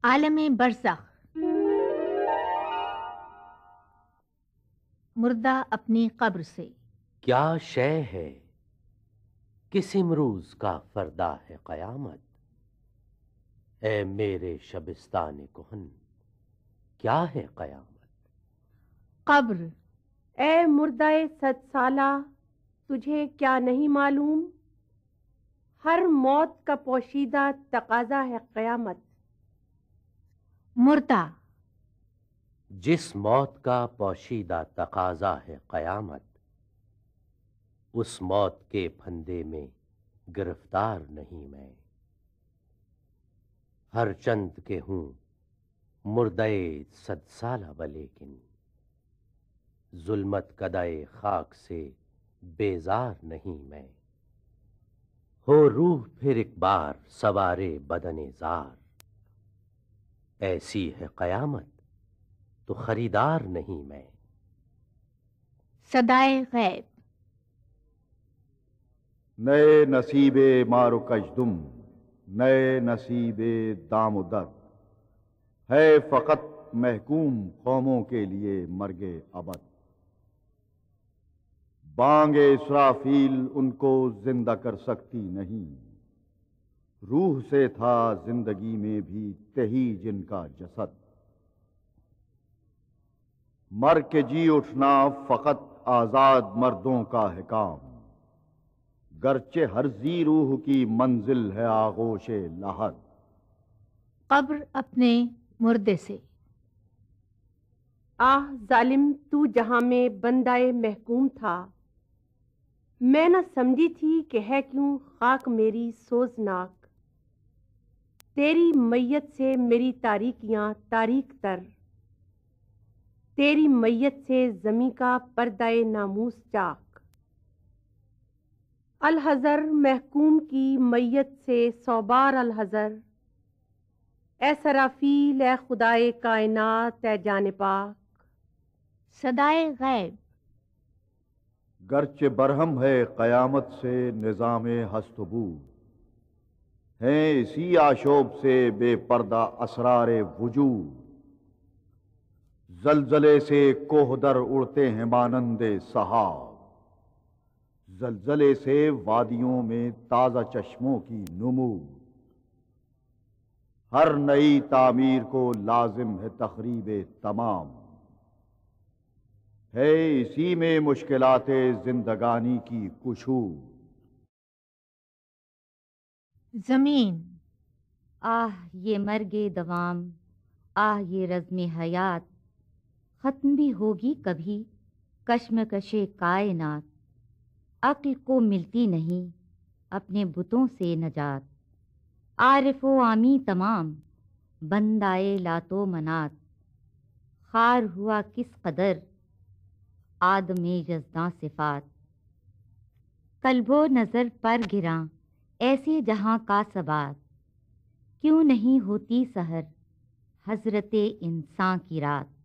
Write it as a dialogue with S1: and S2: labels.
S1: عالم برزخ۔ مردہ اپنی قبر سے
S2: کیا شے ہے، کس امروز کا فردا ہے قیامت؟ اے میرے شبستان کہن، کیا ہے قیامت؟
S1: قبر۔
S3: اے مردہ 100 سالہ، تجھے کیا نہیں معلوم، ہر موت کا پوشیدہ تقاضا ہے قیامت۔
S1: مردہ۔
S2: جس موت کا پوشیدہ تقاضا ہے قیامت، اس موت کے پھندے میں گرفتار نہیں میں، ہر چند کے ہوں مردے 100 سالہ ولیکن، ظلمت کدائے خاک سے بیزار نہیں میں، ہو روح پھر ایک بار سوارے بدن زار، ایسی ہے قیامت تو خریدار نہیں میں۔
S1: صدائے غیب۔
S4: نئے نصیب مارو کجدم، نئے نصیب دام و در، ہے فقط محکوم قوموں کے لیے مرگ ابد۔ بانگ اسرافیل ان کو زندہ کر سکتی نہیں، روح سے تھا زندگی میں بھی تہی جن کا جسد۔ مر کے جی اٹھنا فقط آزاد مردوں کا ہے کام، گرچہ ہر ذی روح کی منزل ہے آغوش لحد۔
S1: قبر اپنے مردے سے۔
S3: آہ ظالم، تو جہاں میں بندہ محکوم تھا، میں نہ سمجھی تھی کہ ہے کیوں خاک میری سوزناک، تیری میت سے میری تاریکیاں تاریک تر، تیری میت سے زمیں کا پردہ ناموس چاک۔ الحذر محکوم کی میت سے 100 بار الحذر، اے سرافیل، اے خدائے کائنات، اے جان پاک۔
S1: صدائے غیب۔
S4: گرچہ برہم ہے قیامت سے نظام ہست و بود، ہیں اسی آشوب سے بے پردہ اسرار وجود۔ زلزلے سے کوہ در اڑتے ہیں مانند سحاب، زلزلے سے وادیوں میں تازہ چشموں کی نمود۔ ہر نئی تعمیر کو لازم ہے تخریب تمام، ہے اسی میں مشکلات زندگانی کی کشود۔
S1: زمین۔
S5: آہ یہ مرگ دوام، آہ یہ رزم حیات، ختم بھی ہوگی کبھی کشمکش کائنات۔ عقل کو ملتی نہیں اپنے بتوں سے نجات، عارف و عامی تمام بندائے لات و منات۔ خار ہوا کس قدر آدم یزداں صفات، قلب و نظر پر گراں ایسے جہاں کا ثبات۔ کیوں نہیں ہوتی سحر حضرت انسان کی رات؟